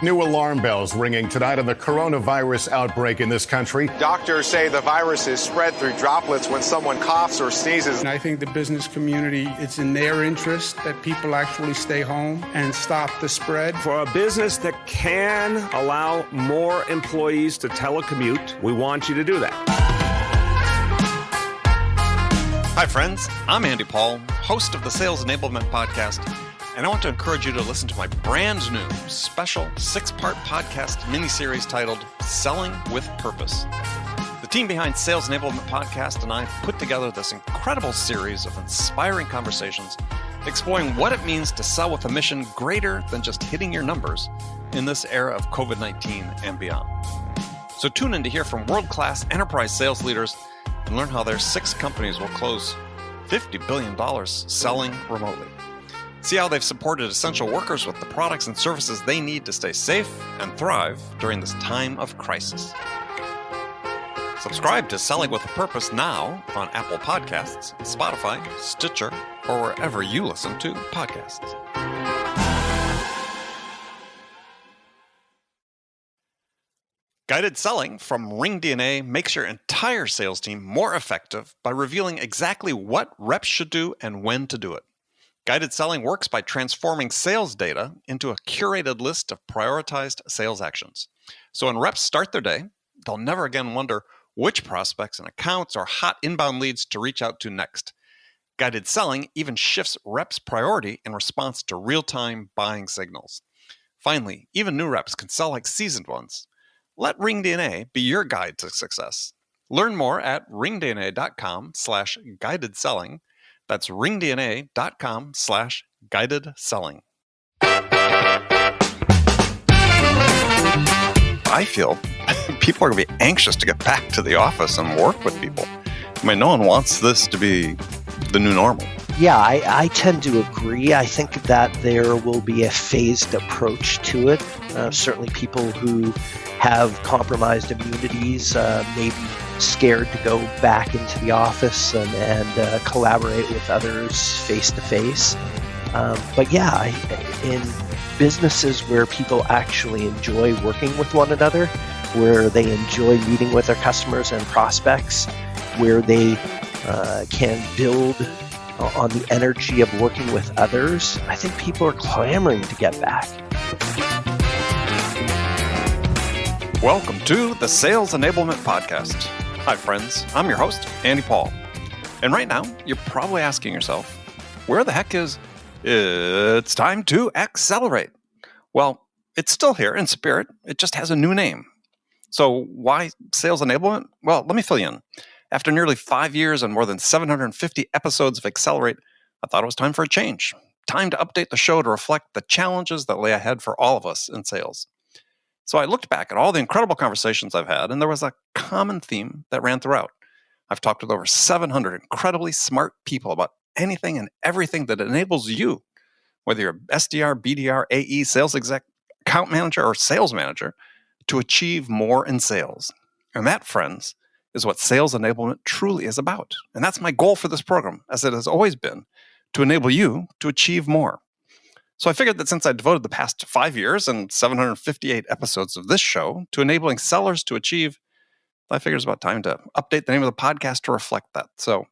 New alarm bells ringing tonight on the coronavirus outbreak in this country. Doctors say the virus is spread through droplets when someone coughs or sneezes. And I think the business community, it's in their interest that people actually stay home and stop the spread. For a business that can allow more employees to telecommute, we want you to do that. Hi, friends. I'm Andy Paul, host of the Sales Enablement Podcast, and I want to encourage you to listen to my brand new special 6-part podcast miniseries titled Selling with Purpose. The team behind Sales Enablement Podcast and I put together this incredible series of inspiring conversations exploring what it means to sell with a mission greater than just hitting your numbers in this era of COVID-19 and beyond. So tune in to hear from world-class enterprise sales leaders and learn how their 6 companies will close $50 billion selling remotely. See how they've supported essential workers with the products and services they need to stay safe and thrive during this time of crisis. Subscribe to Selling with a Purpose now on Apple Podcasts, Spotify, Stitcher, or wherever you listen to podcasts. Guided selling from RingDNA makes your entire sales team more effective by revealing exactly what reps should do and when to do it. Guided selling works by transforming sales data into a curated list of prioritized sales actions. So when reps start their day, they'll never again wonder which prospects and accounts or hot inbound leads to reach out to next. Guided selling even shifts reps' priority in response to real-time buying signals. Finally, even new reps can sell like seasoned ones. Let RingDNA be your guide to success. Learn more at ringdna.com/guided selling. That's ringdna.com/guided selling. I feel people are going to be anxious to get back to the office and work with people. I mean, no one wants this to be the new normal. Yeah, I tend to agree. I think that there will be a phased approach to it. Certainly people who have compromised immunities may be scared to go back into the office and collaborate with others face-to-face. But yeah, in businesses where people actually enjoy working with one another, where they enjoy meeting with their customers and prospects, where they can build on the energy of working with others, I think people are clamoring to get back. Welcome to the Sales Enablement Podcast. Hi, friends. I'm your host, Andy Paul. And right now, you're probably asking yourself, where the heck is it's time to accelerate? Well, it's still here in spirit. It just has a new name. So why Sales Enablement? Well, let me fill you in. After nearly 5 years and more than 750 episodes of Accelerate, I thought it was time for a change. Time to update the show to reflect the challenges that lay ahead for all of us in sales. So I looked back at all the incredible conversations I've had, and there was a common theme that ran throughout. I've talked with over 700 incredibly smart people about anything and everything that enables you, whether you're SDR, BDR, AE, sales exec, account manager, or sales manager, to achieve more in sales. And that, friends, is what Sales Enablement truly is about. And that's my goal for this program, as it has always been, to enable you to achieve more. So I figured that since I devoted the past 5 years and 758 episodes of this show to enabling sellers to achieve, I figured it's about time to update the name of the podcast to reflect that. So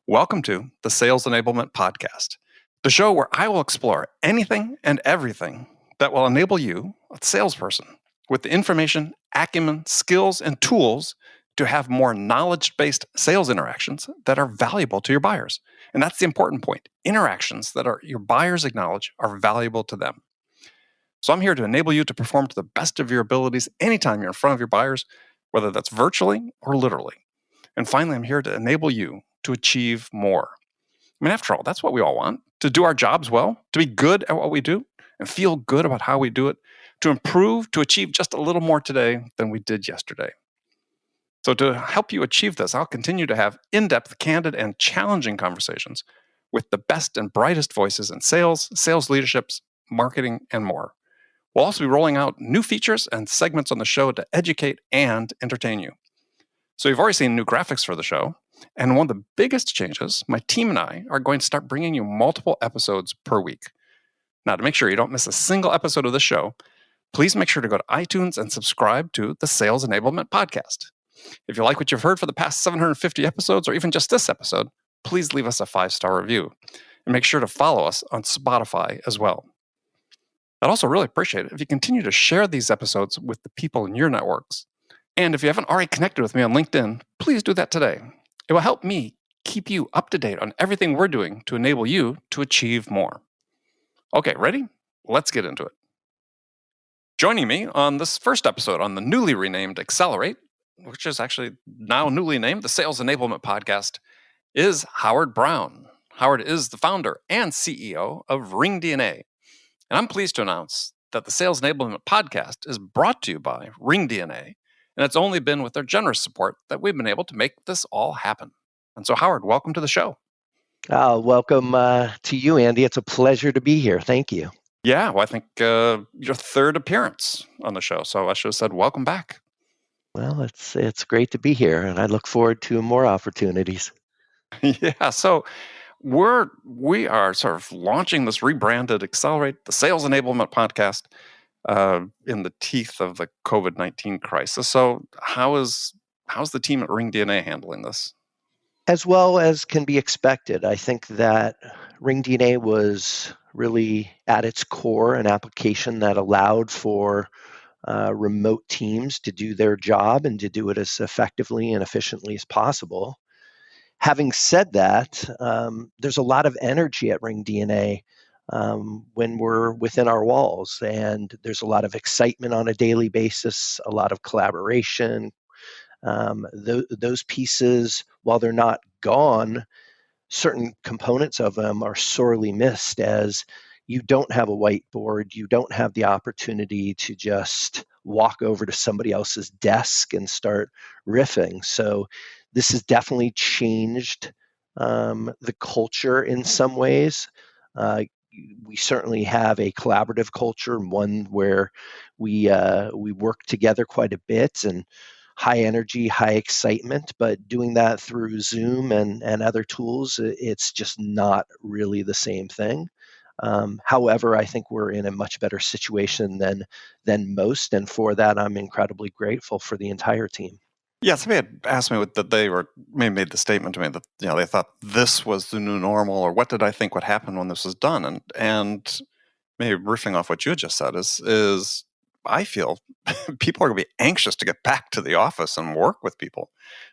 welcome to the Sales Enablement Podcast, the show where I will explore anything and everything that will enable you, a salesperson, with the information, acumen, skills, and tools to have more knowledge-based sales interactions that are valuable to your buyers. And that's the important point. Interactions that your buyers acknowledge are valuable to them. So I'm here to enable you to perform to the best of your abilities anytime you're in front of your buyers, whether that's virtually or literally. And finally, I'm here to enable you to achieve more. I mean, after all, that's what we all want, to do our jobs well, to be good at what we do, and feel good about how we do it, to improve, to achieve just a little more today than we did yesterday. So to help you achieve this, I'll continue to have in-depth, candid, and challenging conversations with the best and brightest voices in sales, sales leaderships, marketing, and more. We'll also be rolling out new features and segments on the show to educate and entertain you. So you've already seen new graphics for the show, and one of the biggest changes, my team and I are going to start bringing you multiple episodes per week. Now, to make sure you don't miss a single episode of the show, please make sure to go to iTunes and subscribe to the Sales Enablement Podcast. If you like what you've heard for the past 750 episodes, or even just this episode, please leave us a 5-star review. And make sure to follow us on Spotify as well. I'd also really appreciate it if you continue to share these episodes with the people in your networks. And if you haven't already connected with me on LinkedIn, please do that today. It will help me keep you up to date on everything we're doing to enable you to achieve more. Okay, ready? Let's get into it. Joining me on this first episode on the newly renamed Accelerate, which is actually now newly named the Sales Enablement Podcast, is Howard Brown. Howard is the founder and CEO of RingDNA. And I'm pleased to announce that the Sales Enablement Podcast is brought to you by RingDNA, and it's only been with their generous support that we've been able to make this all happen. And so, Howard, welcome to the show. Welcome to you, Andy. It's a pleasure to be here. Thank you. Yeah, well, I think your third appearance on the show, so I should have said welcome back. Well, it's great to be here, and I look forward to more opportunities. Yeah, so we are sort of launching this rebranded Accelerate, the Sales Enablement Podcast, in the teeth of the COVID-19 crisis. So how's the team at RingDNA handling this? As well as can be expected. I think that RingDNA was really at its core an application that allowed for remote teams to do their job and to do it as effectively and efficiently as possible. Having said that, there's a lot of energy at RingDNA when we're within our walls, and there's a lot of excitement on a daily basis, a lot of collaboration. Those pieces, while they're not gone, certain components of them are sorely missed, as you don't have a whiteboard, you don't have the opportunity to just walk over to somebody else's desk and start riffing. So this has definitely changed the culture in some ways. We certainly have a collaborative culture, one where we work together quite a bit, and high energy, high excitement, but doing that through Zoom and other tools, it's just not really the same thing. However, I think we're in a much better situation than most, and for that, I'm incredibly grateful for the entire team. Yeah, somebody had asked me that they were maybe made the statement to me that they thought this was the new normal, or what did I think would happen when this was done, and maybe riffing off what you just said is I feel people are going to be anxious to get back to the office and work with people.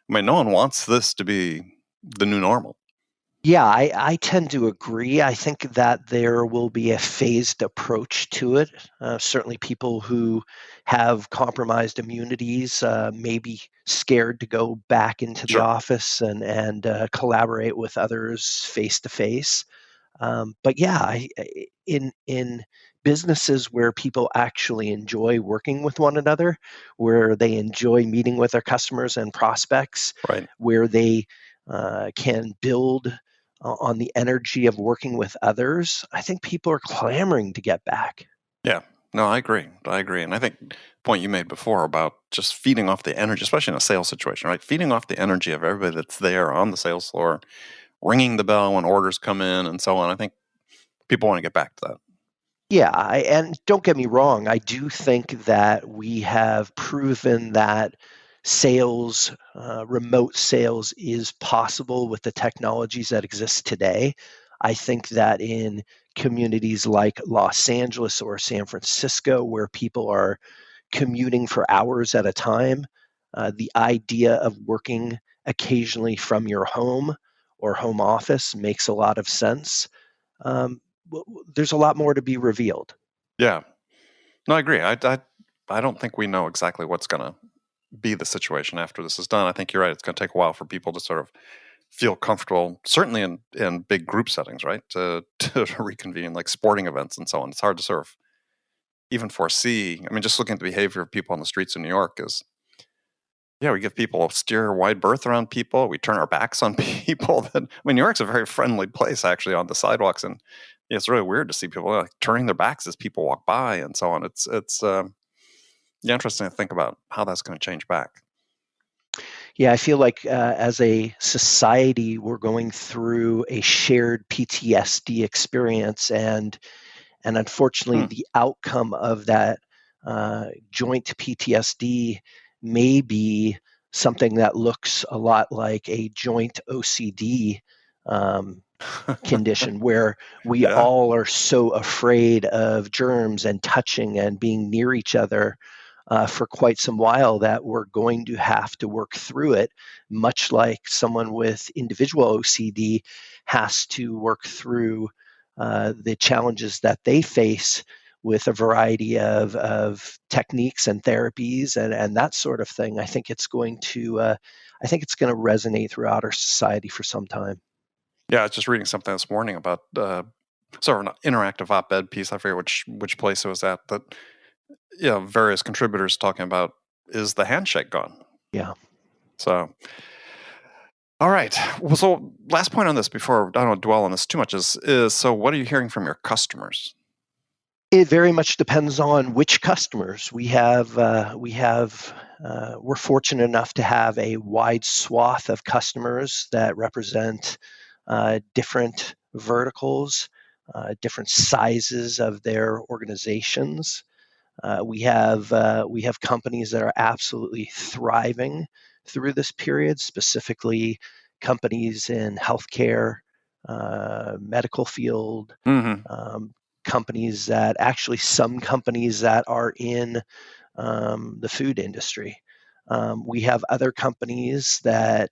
I mean, no one wants this to be the new normal. Yeah, I tend to agree. I think that there will be a phased approach to it. Certainly people who have compromised immunities may be scared to go back into the office and collaborate with others face to face. But yeah, in businesses where people actually enjoy working with one another, where they enjoy meeting with their customers and prospects, right, where they can build on the energy of working with others, I think people are clamoring to get back. Yeah, no, I agree. And I think the point you made before about just feeding off the energy, especially in a sales situation, right? Feeding off the energy of everybody that's there on the sales floor, ringing the bell when orders come in and so on. I think people want to get back to that. Yeah, and don't get me wrong, I do think that we have proven that sales, remote sales is possible with the technologies that exist today. I think that in communities like Los Angeles or San Francisco, where people are commuting for hours at a time, the idea of working occasionally from your home or home office makes a lot of sense. There's a lot more to be revealed. Yeah, no, I agree. I don't think we know exactly what's going to be the situation after this is done. I think you're right. It's going to take a while for people to sort of feel comfortable, certainly in big group settings, right? To reconvene, like sporting events and so on. It's hard to sort of even foresee. I mean, just looking at the behavior of people on the streets in New York is, yeah, we give people a steer wide berth around people. We turn our backs on people. New York's a very friendly place, actually, on the sidewalks. And it's really weird to see people like turning their backs as people walk by and so on. It's interesting to think about how that's going to change back. Yeah, I feel like as a society, we're going through a shared PTSD experience, and unfortunately, the outcome of that joint PTSD may be something that looks a lot like a joint OCD condition where we Yeah. all are so afraid of germs and touching and being near each other for quite some while that we're going to have to work through it, much like someone with individual OCD has to work through the challenges that they face with a variety of techniques and therapies and that sort of thing. I think it's going to resonate throughout our society for some time. Yeah, I was just reading something this morning about sort of an interactive op-ed piece. I forget which place it was at, but various contributors talking about, is the handshake gone? Yeah. So, all right. Well, so last point on this before I don't dwell on this too much is so what are you hearing from your customers? It very much depends on which customers we have. We're fortunate enough to have a wide swath of customers that represent different verticals, different sizes of their organizations. We have companies that are absolutely thriving through this period, specifically companies in healthcare, medical field, companies that some companies that are in the food industry. We have other companies that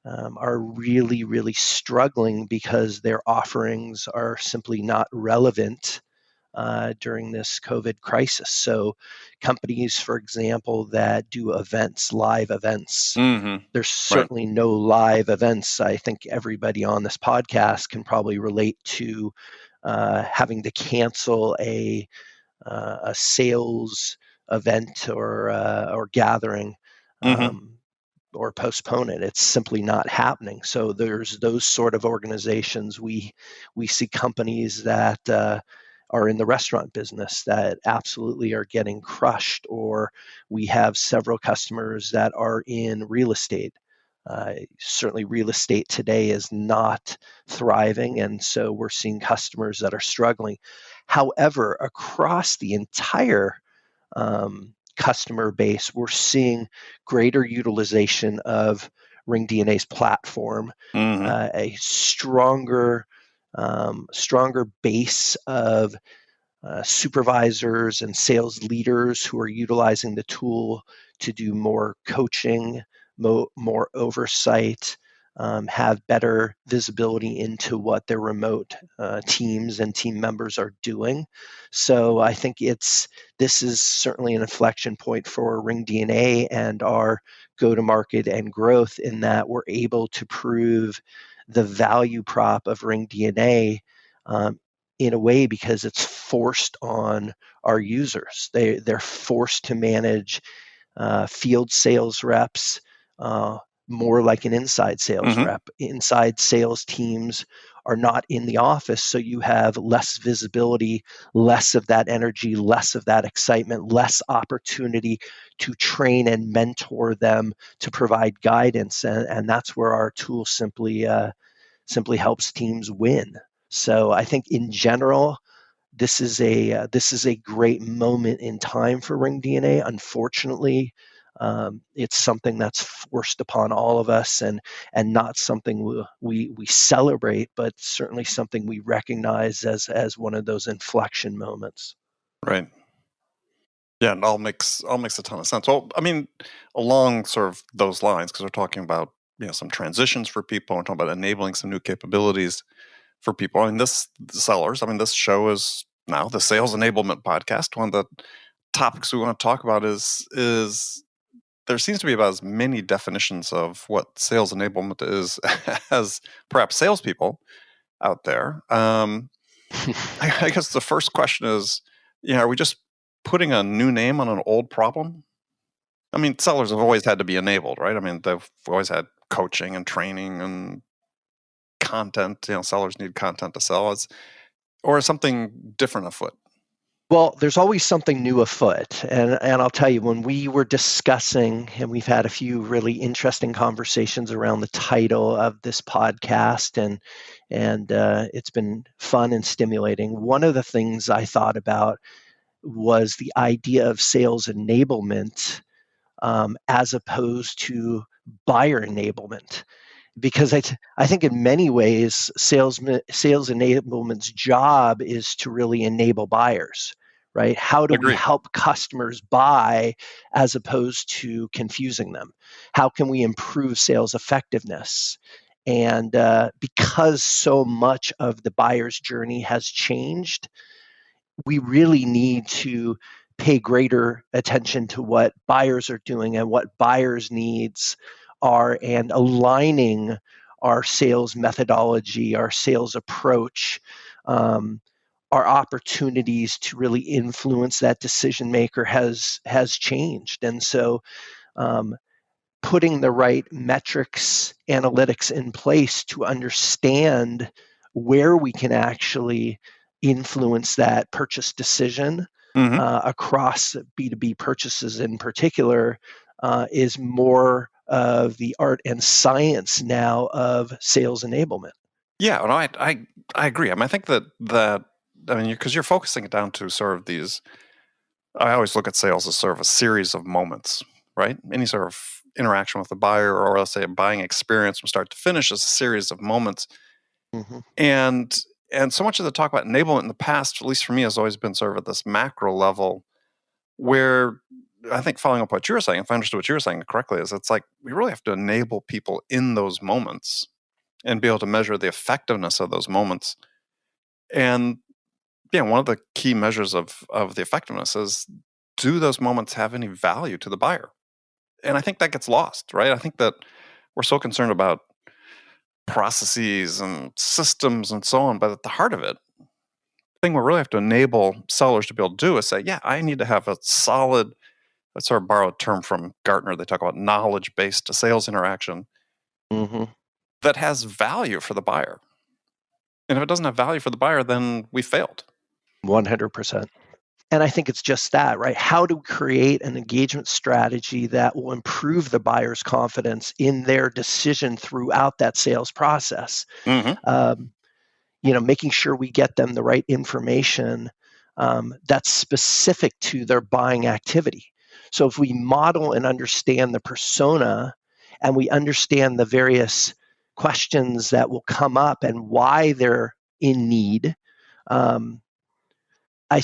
are really, really struggling because their offerings are simply not relevant during this COVID crisis. So companies, for example, that do events, live events, there's certainly no live events. I think everybody on this podcast can probably relate to having to cancel a sales event or gathering or postpone it. It's simply not happening. So there's those sort of organizations. We see companies that are in the restaurant business that absolutely are getting crushed, or we have several customers that are in real estate. Certainly real estate today is not thriving, and so we're seeing customers that are struggling. However, across the entire customer base, we're seeing greater utilization of RingDNA's platform, a stronger base of supervisors and sales leaders who are utilizing the tool to do more coaching, more oversight, have better visibility into what their remote teams and team members are doing. So I think this is certainly an inflection point for RingDNA and our go-to-market and growth, in that we're able to prove the value prop of RingDNA in a way because it's forced on our users. They're forced to manage field sales reps more like an inside sales rep. Inside sales teams are not in the office, so you have less visibility, less of that energy, less of that excitement, less opportunity to train and mentor them, to provide guidance, and that's where our tool simply helps teams win. So I think in general, this is a great moment in time for RingDNA. Unfortunately, it's something that's forced upon all of us, and not something we celebrate, but certainly something we recognize as one of those inflection moments. Right. Yeah, it all makes a ton of sense. Well, I mean, along sort of those lines, because we're talking about some transitions for people, we're talking about enabling some new capabilities for people. I mean, this show is now the Sales Enablement podcast. One of the topics we want to talk about is there seems to be about as many definitions of what sales enablement is as perhaps salespeople out there. I guess the first question is, are we just putting a new name on an old problem? I mean, sellers have always had to be enabled, right? I mean, they've always had coaching and training and content. Sellers need content to sell. Or is something different afoot? Well, there's always something new afoot. And I'll tell you, when we were discussing, and we've had a few really interesting conversations around the title of this podcast, and it's been fun and stimulating. One of the things I thought about was the idea of sales enablement as opposed to buyer enablement. Because I think in many ways, sales enablement's job is to really enable buyers, right? How do we help customers buy as opposed to confusing them? How can we improve sales effectiveness? And because so much of the buyer's journey has changed, we really need to pay greater attention to what buyers are doing and what buyers' needs are, and aligning our sales methodology, our sales approach, our opportunities to really influence that decision maker has changed. And so putting the right metrics, analytics in place to understand where we can actually influence that purchase decision across B2B purchases in particular is more of the art and science now of sales enablement. Yeah, and I agree. I mean, I think that because you're focusing it down to sort of these. I always look at sales as sort of a series of moments, right? Any sort of interaction with the buyer, or let's say a buying experience from start to finish, is a series of moments. Mm-hmm. And so much of the talk about enablement in the past, at least for me, has always been sort of at this macro level, where I think, following up what you were saying, if I understood what you were saying correctly, is it's like we really have to enable people in those moments and be able to measure the effectiveness of those moments. And yeah, one of the key measures of the effectiveness is, do those moments have any value to the buyer? And I think that gets lost, right? I think that we're so concerned about processes and systems and so on, but at the heart of it, the thing we really have to enable sellers to be able to do is say, yeah, I need to have a solid, let's sort of borrow a term from Gartner, they talk about knowledge-based sales interaction that has value for the buyer. And if it doesn't have value for the buyer, then we failed. 100%. And I think it's just that, right? How to create an engagement strategy that will improve the buyer's confidence in their decision throughout that sales process. Making sure we get them the right information that's specific to their buying activity. So if we model and understand the persona, and we understand the various questions that will come up and why they're in need, I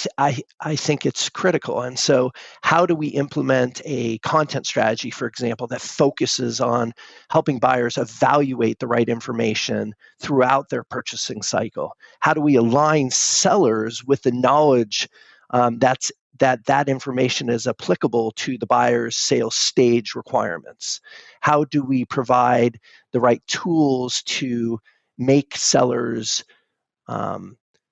think it's critical. And so how do we implement a content strategy, for example, that focuses on helping buyers evaluate the right information throughout their purchasing cycle? How do we align sellers with the knowledge that information is applicable to the buyer's sales stage requirements? How do we provide the right tools to make sellers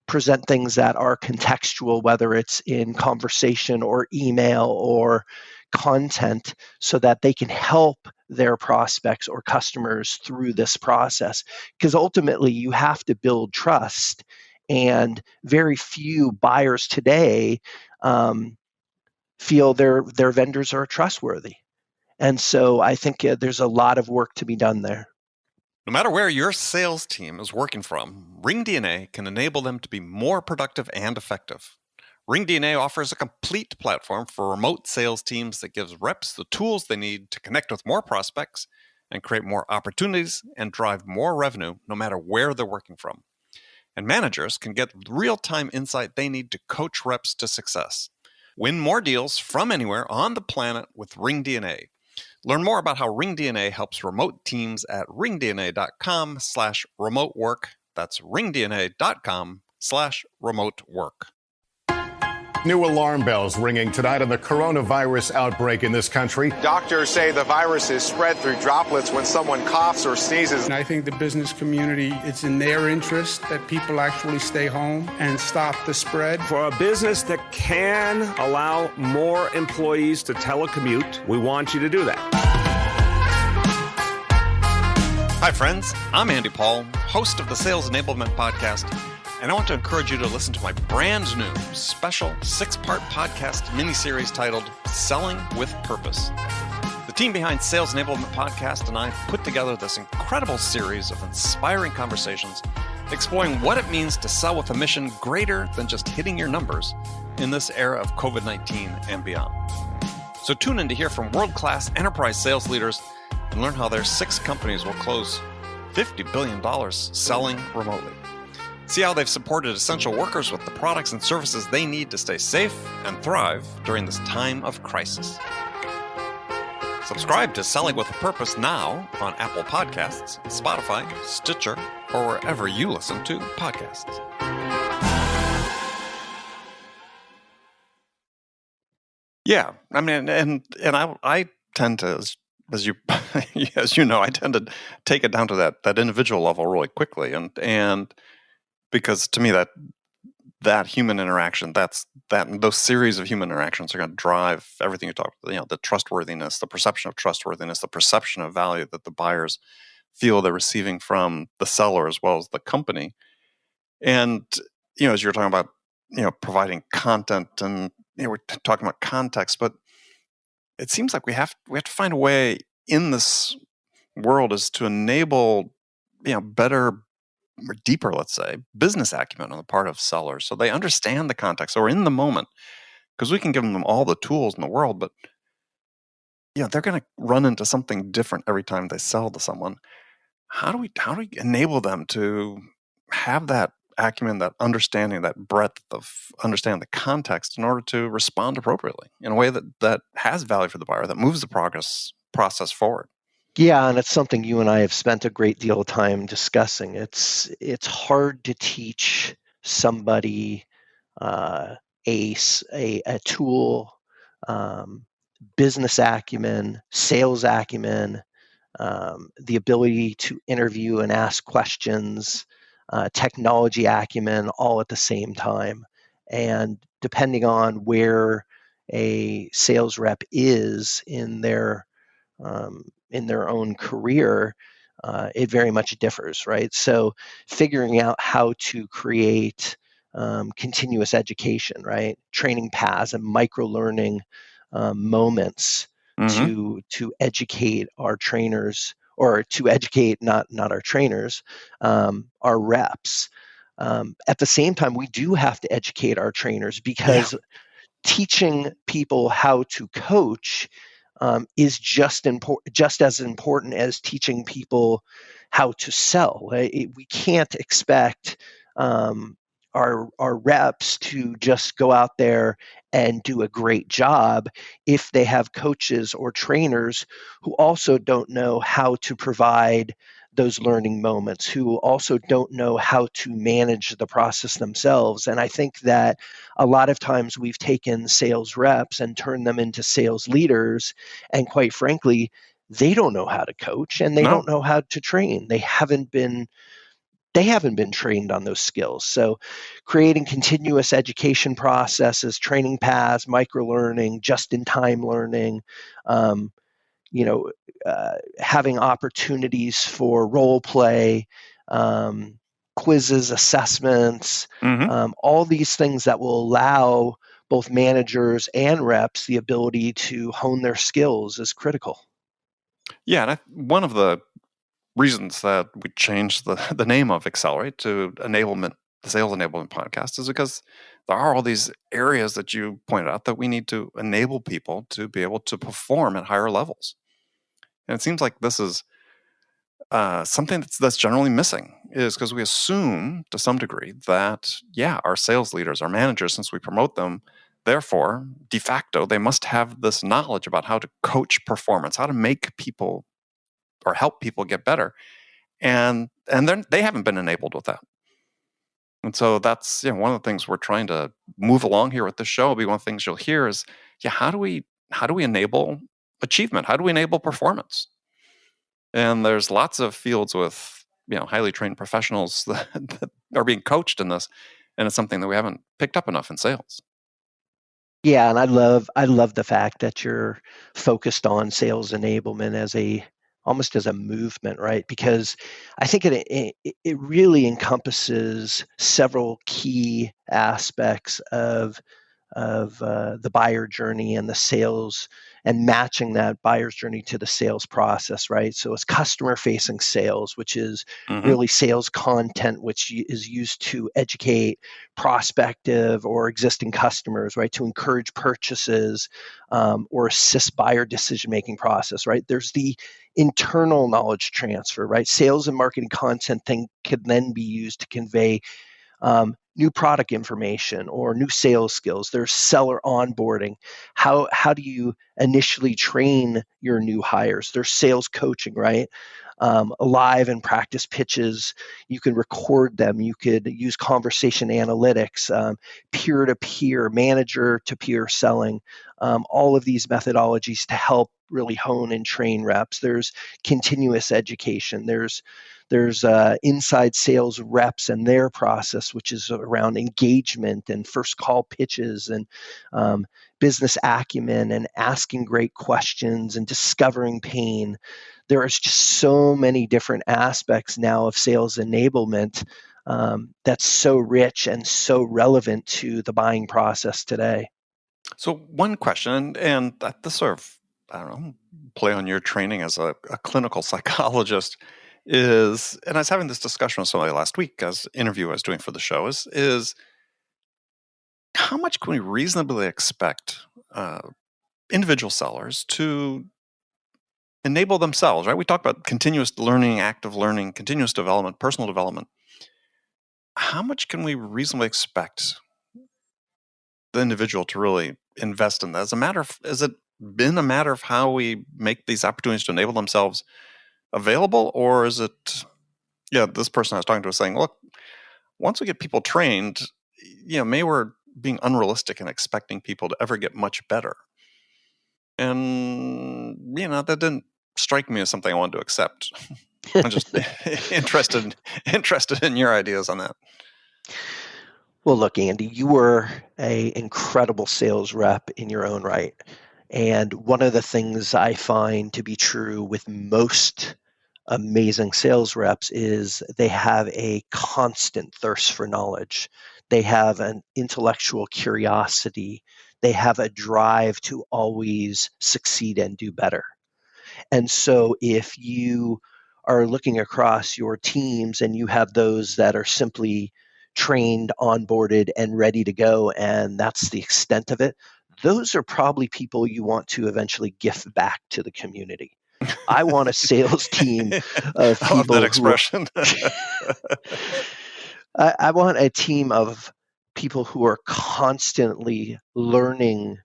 present things that are contextual, whether it's in conversation or email or content, so that they can help their prospects or customers through this process? Because ultimately, you have to build trust, and very few buyers today feel their vendors are trustworthy. And so I think there's a lot of work to be done there. No matter where your sales team is working from, RingDNA can enable them to be more productive and effective. RingDNA offers a complete platform for remote sales teams that gives reps the tools they need to connect with more prospects and create more opportunities and drive more revenue no matter where they're working from. And managers can get real-time insight they need to coach reps to success. Win more deals from anywhere on the planet with RingDNA. Learn more about how RingDNA helps remote teams at ringdna.com/remote work. That's ringdna.com/remote work. New alarm bells ringing tonight on the coronavirus outbreak in this country. Doctors say the virus is spread through droplets when someone coughs or sneezes. And I think the business community, it's in their interest that people actually stay home and stop the spread. For a business that can allow more employees to telecommute, we want you to do that. Hi, friends. I'm Andy Paul, host of the Sales Enablement Podcast. And I want to encourage you to listen to my brand new special 6-part podcast miniseries titled Selling with Purpose. The team behind Sales Enablement Podcast and I put together this incredible series of inspiring conversations exploring what it means to sell with a mission greater than just hitting your numbers in this era of COVID-19 and beyond. So tune in to hear from world-class enterprise sales leaders and learn how their 6 companies will close $50 billion selling remotely. See how they've supported essential workers with the products and services they need to stay safe and thrive during this time of crisis. Subscribe to Selling with a Purpose now on Apple Podcasts, Spotify, Stitcher, or wherever you listen to podcasts. Yeah, I mean, and I tend to, as you know, I tend to take it down to that individual level really quickly, and because to me that human interaction, those series of human interactions are going to drive everything you talk about. The trustworthiness, the perception of trustworthiness, the perception of value that the buyers feel they're receiving from the seller as well as the company. And as you're talking about, providing content, and we're talking about context, but it seems like we have to find a way in this world is to enable better or deeper, let's say, business acumen on the part of sellers, so they understand the context or in the moment, because we can give them all the tools in the world, but they're going to run into something different every time they sell to someone. How do we enable them to have that acumen, that understanding, that breadth of understand the context in order to respond appropriately in a way that has value for the buyer, that moves the process forward? Yeah, and it's something you and I have spent a great deal of time discussing. It's hard to teach somebody a tool, business acumen, sales acumen, the ability to interview and ask questions, technology acumen, all at the same time. And depending on where a sales rep is in their own career, it very much differs, right? So figuring out how to create continuous education, right? Training paths and micro-learning moments to educate our trainers, or to educate not our trainers, our reps. At the same time, we do have to educate our trainers, because teaching people how to coach is just as important as teaching people how to sell. We can't expect our reps to just go out there and do a great job if they have coaches or trainers who also don't know how to provide those learning moments, who also don't know how to manage the process themselves. And I think that a lot of times we've taken sales reps and turned them into sales leaders, and quite frankly, they don't know how to coach, and they don't know how to train. They haven't been trained on those skills. So creating continuous education processes, training paths, micro-learning, just-in-time learning, having opportunities for role play, quizzes, assessments, all these things that will allow both managers and reps the ability to hone their skills is critical. Yeah, and one of the reasons that we changed the name of Accelerate to Enablement, the Sales Enablement Podcast, is because there are all these areas that you pointed out that we need to enable people to be able to perform at higher levels. And it seems like this is something that's generally missing, is because we assume to some degree that, our sales leaders, our managers, since we promote them, therefore, de facto, they must have this knowledge about how to coach performance, how to make people or help people get better. And they haven't been enabled with that. And so that's one of the things we're trying to move along here with this show. Will be one of the things you'll hear is, how do we enable achievement? How do we enable performance? And there's lots of fields with highly trained professionals that are being coached in this, and it's something that we haven't picked up enough in sales. Yeah, and I love the fact that you're focused on sales enablement as almost as a movement, right? Because I think it really encompasses several key aspects of the buyer journey and the sales, and matching that buyer's journey to the sales process, right? So it's customer-facing sales, which is really sales content, which is used to educate prospective or existing customers, right, to encourage purchases or assist buyer decision-making process, right? There's the internal knowledge transfer, right? Sales and marketing content can then be used to convey new product information or new sales skills. There's seller onboarding. How do you initially train your new hires? There's sales coaching, right? Live and practice pitches. You can record them. You could use conversation analytics, peer-to-peer, manager-to-peer selling. All of these methodologies to help really hone and train reps. There's continuous education. There's inside sales reps and their process, which is around engagement and first call pitches and business acumen and asking great questions and discovering pain. There is just so many different aspects now of sales enablement that's so rich and so relevant to the buying process today. So one question, and this sort of, I don't know, play on your training as a clinical psychologist is, and I was having this discussion with somebody last week as interview I was doing for the show, is how much can we reasonably expect individual sellers to enable themselves, right? We talk about continuous learning, active learning, continuous development, personal development. How much can we reasonably expect the individual to really invest in that? Has it been a matter of how we make these opportunities to enable themselves available, or is it, this person I was talking to was saying, look, once we get people trained, maybe we're being unrealistic and expecting people to ever get much better. And, that didn't strike me as something I wanted to accept. I'm just interested in your ideas on that. Well, look, Andy, you were an incredible sales rep in your own right. And one of the things I find to be true with most amazing sales reps is they have a constant thirst for knowledge. They have an intellectual curiosity. They have a drive to always succeed and do better. And so if you are looking across your teams and you have those that are simply trained, onboarded, and ready to go, and that's the extent of it, those are probably people you want to eventually gift back to the community. I want a sales team of people. I love that expression. I want a team of people who are constantly learning,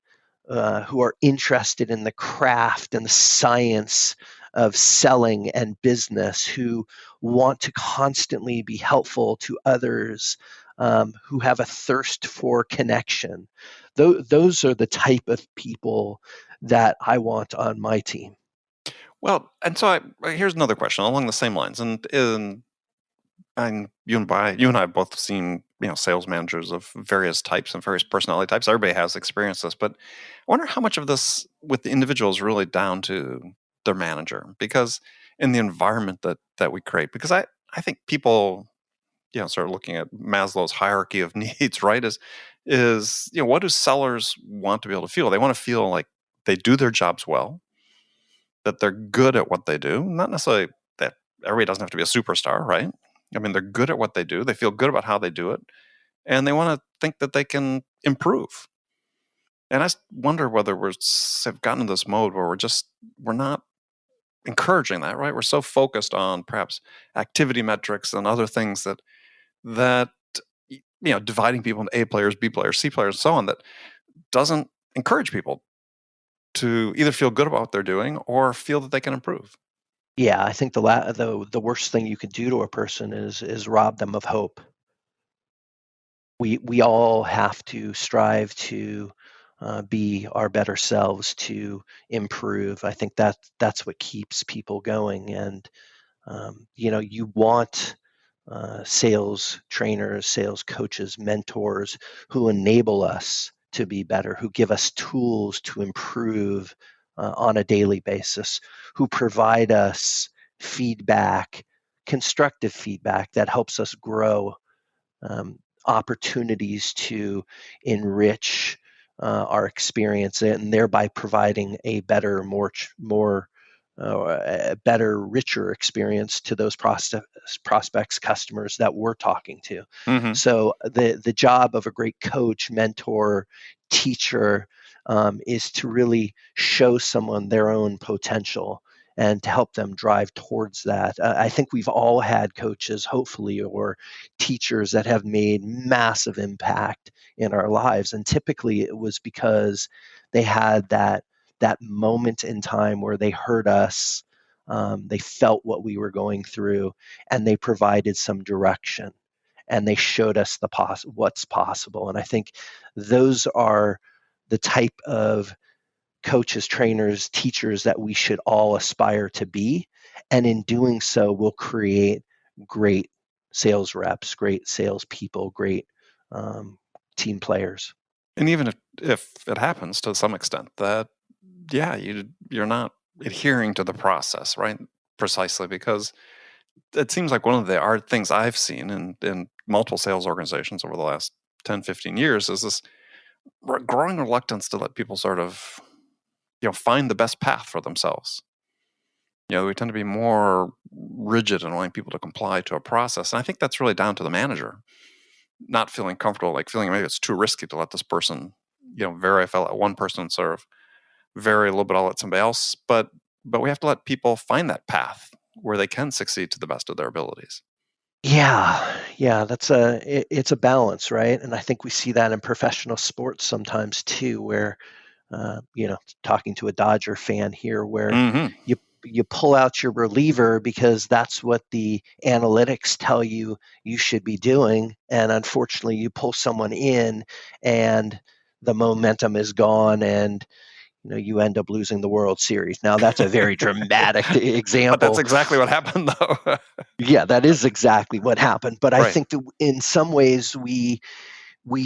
who are interested in the craft and the science of selling and business, who want to constantly be helpful to others, who have a thirst for connection. Those are the type of people that I want on my team. Well, and so here's another question along the same lines, and you and I have both seen sales managers of various types and various personality types. Everybody has experienced this, but I wonder how much of this with the individual is really down to their manager, because in the environment that we create, because I think people start looking at Maslow's hierarchy of needs, right? Is what do sellers want to be able to feel? They want to feel like they do their jobs well, that they're good at what they do, not necessarily that everybody doesn't have to be a superstar, right? I mean, they're good at what they do. They feel good about how they do it. And they want to think that they can improve. And I wonder whether have gotten into this mode where we're not encouraging that, right? We're so focused on perhaps activity metrics and other things that dividing people into A players, B players, C players, and so on, that doesn't encourage people to either feel good about what they're doing or feel that they can improve. Yeah, I think the worst thing you could do to a person is rob them of hope. We all have to strive to be our better selves, to improve. I think that's what keeps people going. And you want sales trainers, sales coaches, mentors who enable us to be better, who give us tools to improve on a daily basis, who provide us feedback, constructive feedback that helps us grow, opportunities to enrich our experience, and thereby providing a better, a better, richer experience to those prospects, customers that we're talking to. Mm-hmm. So the job of a great coach, mentor, teacher is to really show someone their own potential and to help them drive towards that. I think we've all had coaches, hopefully, or teachers that have made massive impact in our lives. And typically it was because they had that moment in time where they heard us, they felt what we were going through, and they provided some direction, and they showed us what's possible. And I think those are the type of coaches, trainers, teachers that we should all aspire to be. And in doing so, we'll create great sales reps, great salespeople, great team players. And even if it happens to some extent that, yeah, you're not adhering to the process, right? Precisely because it seems like one of the hard things I've seen in multiple sales organizations over the last 10, 15 years is this growing reluctance to let people sort of, find the best path for themselves. We tend to be more rigid in wanting people to comply to a process. And I think that's really down to the manager not feeling comfortable, like feeling maybe it's too risky to let this person, vary. I felt at one person sort of vary a little bit, I'll let somebody else. But we have to let people find that path where they can succeed to the best of their abilities. Yeah, it's a balance, right? And I think we see that in professional sports sometimes too, where talking to a Dodger fan here, where Mm-hmm. you pull out your reliever because that's what the analytics tell you should be doing, and unfortunately you pull someone in and the momentum is gone, and you end up losing the World Series. Now that's a very dramatic example. But that's exactly what happened, though. Yeah, that is exactly what happened. But I Right. think that in some ways we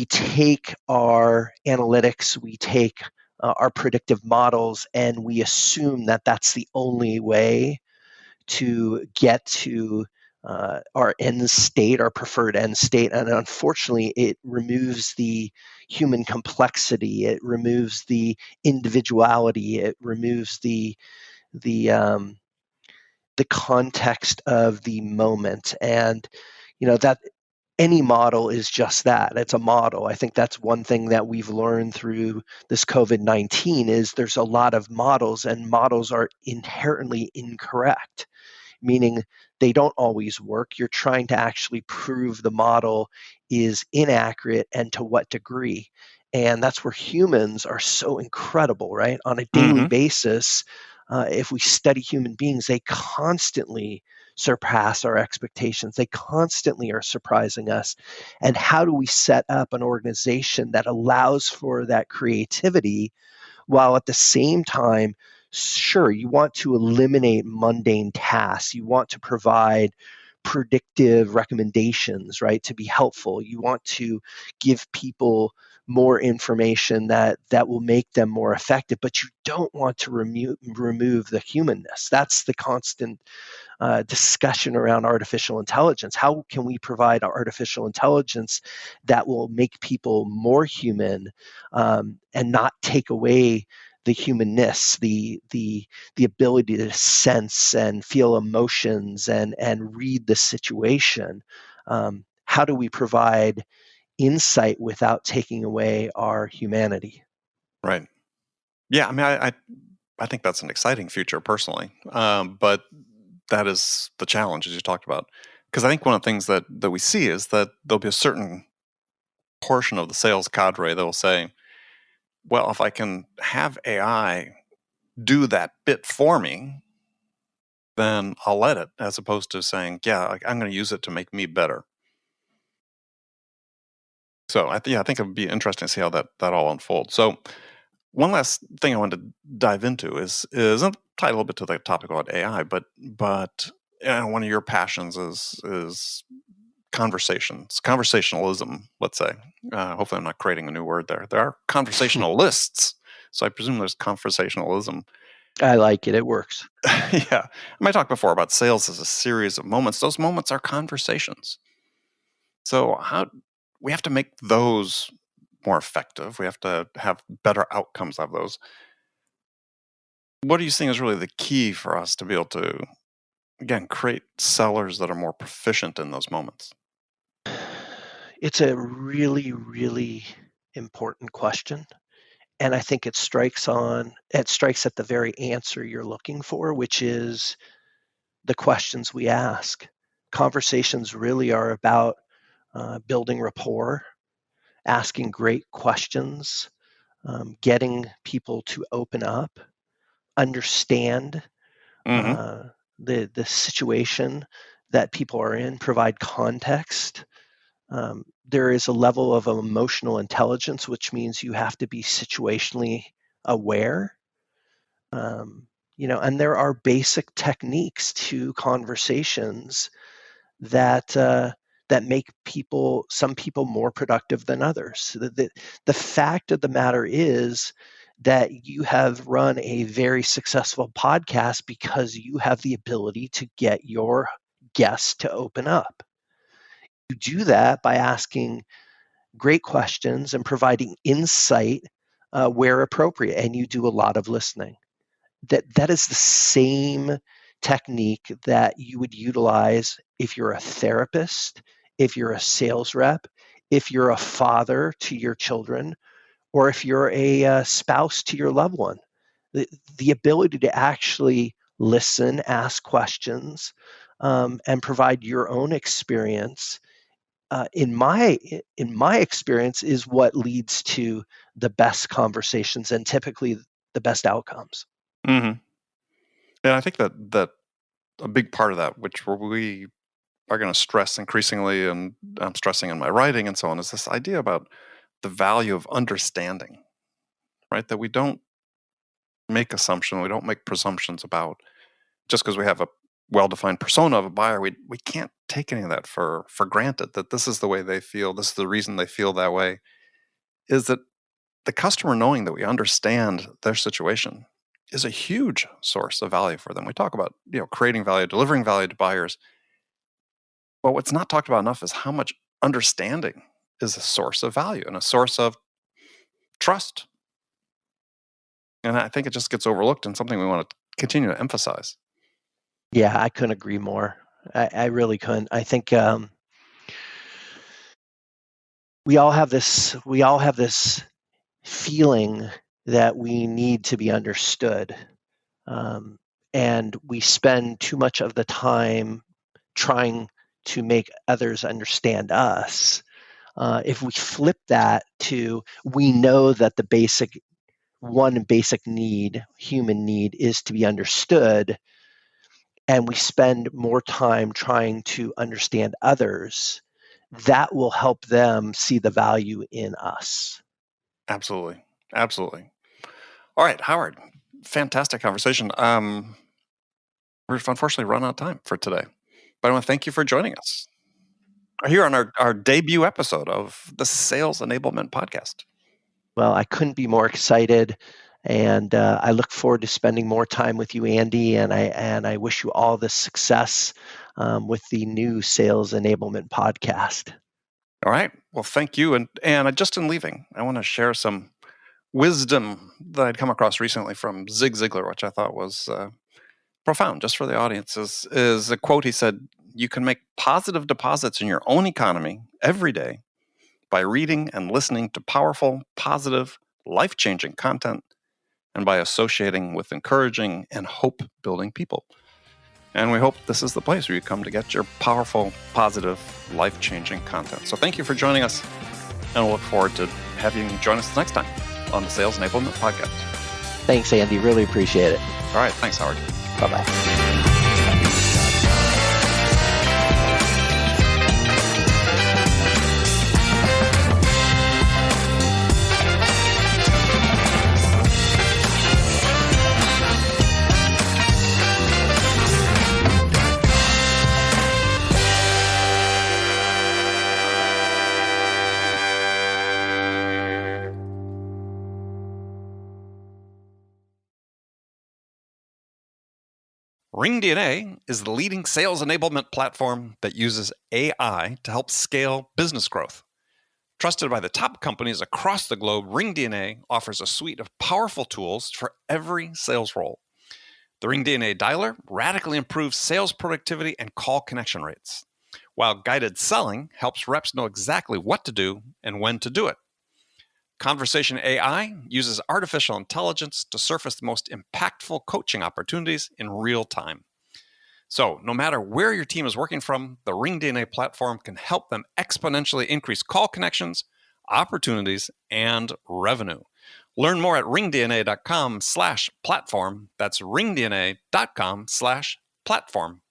take our analytics, we take our predictive models, and we assume that that's the only way to get to our end state, our preferred end state. And unfortunately, it removes the human complexity. It removes the individuality. It removes the context of the moment. And that any model is just that. It's a model. I think that's one thing that we've learned through this COVID-19 is there's a lot of models, and models are inherently incorrect, meaning they don't always work. You're trying to actually prove the model is inaccurate and to what degree. And that's where humans are so incredible, right? On a daily Mm-hmm. basis, if we study human beings, they constantly surpass our expectations. They constantly are surprising us. And how do we set up an organization that allows for that creativity while at the same time, sure, you want to eliminate mundane tasks. You want to provide predictive recommendations, right, to be helpful. You want to give people more information that will make them more effective, but you don't want to remove the humanness. That's the constant discussion around artificial intelligence. How can we provide artificial intelligence that will make people more human and not take away the humanness, the ability to sense and feel emotions and read the situation? How do we provide insight without taking away our humanity? Right. Yeah. I mean, I think that's an exciting future personally. But that is the challenge, as you talked about. Because I think one of the things that we see is that there'll be a certain portion of the sales cadre that will say, well, if I can have AI do that bit for me, then I'll let it, as opposed to saying, yeah, I'm going to use it to make me better. So I think it would be interesting to see how that all unfolds. So one last thing I wanted to dive into is tied a little bit to the topic about AI, but one of your passions is conversationalism. Let's say. Hopefully, I'm not creating a new word there. There are conversationalists, so I presume there's conversationalism. I like it. It works. Yeah, I might talk before about sales as a series of moments. Those moments are conversations. So how we have to make those more effective. We have to have better outcomes of those. What do you think is really the key for us to be able to, again, create sellers that are more proficient in those moments? It's a really, really important question. And I think it strikes at the very answer you're looking for, which is the questions we ask. Conversations really are about building rapport, asking great questions, getting people to open up, understand the situation that people are in, provide context. There is a level of emotional intelligence, which means you have to be situationally aware. And there are basic techniques to conversations that make some people more productive than others. The fact of the matter is that you have run a very successful podcast because you have the ability to get your guests to open up. You do that by asking great questions and providing insight where appropriate, and you do a lot of listening. That is the same technique that you would utilize if you're a therapist, if you're a sales rep, if you're a father to your children, or if you're a spouse to your loved one. The ability to actually listen, ask questions, and provide your own experience, in my experience, is what leads to the best conversations and typically the best outcomes. And I think that a big part of that, which we are going to stress increasingly, and I'm stressing in my writing and so on, is this idea about the value of understanding, right? That we don't make assumptions, we don't make presumptions about just because we have a well-defined persona of a buyer. We can't take any of that for granted, that this is the way they feel, this is the reason they feel that way. Is that the customer knowing that we understand their situation is a huge source of value for them. We talk about, creating value, delivering value to buyers. But what's not talked about enough is how much understanding is a source of value and a source of trust. And I think it just gets overlooked, and something we want to continue to emphasize. Yeah, I couldn't agree more. I really couldn't. I think we all have this feeling that we need to be understood, and we spend too much of the time trying to make others understand us. If we flip that to, we know that the one basic need, human need, is to be understood, and we spend more time trying to understand others, that will help them see the value in us. Absolutely. All right, Howard, fantastic conversation. We've unfortunately run out of time for today, but I want to thank you for joining us here on our debut episode of the Sales Enablement Podcast. Well, I couldn't be more excited, and I look forward to spending more time with you, Andy, and I wish you all the success with the new Sales Enablement Podcast. All right. Well, thank you. And just in leaving, I want to share some wisdom that I'd come across recently from Zig Ziglar, which I thought was profound, just for the audience. Is a quote. He said, "You can make positive deposits in your own economy every day by reading and listening to powerful, positive, life-changing content, and by associating with encouraging and hope-building people." And we hope this is the place where you come to get your powerful, positive, life-changing content. So thank you for joining us, and we'll look forward to having you join us next time on the Sales Enablement Podcast. Thanks, Andy. Really appreciate it. All right. Thanks, Howard. Bye-bye. RingDNA is the leading sales enablement platform that uses AI to help scale business growth. Trusted by the top companies across the globe, RingDNA offers a suite of powerful tools for every sales role. The RingDNA Dialer radically improves sales productivity and call connection rates, while guided selling helps reps know exactly what to do and when to do it. Conversation AI uses artificial intelligence to surface the most impactful coaching opportunities in real time. So, no matter where your team is working from, the RingDNA platform can help them exponentially increase call connections, opportunities, and revenue. Learn more at ringdna.com/platform. That's ringdna.com/platform.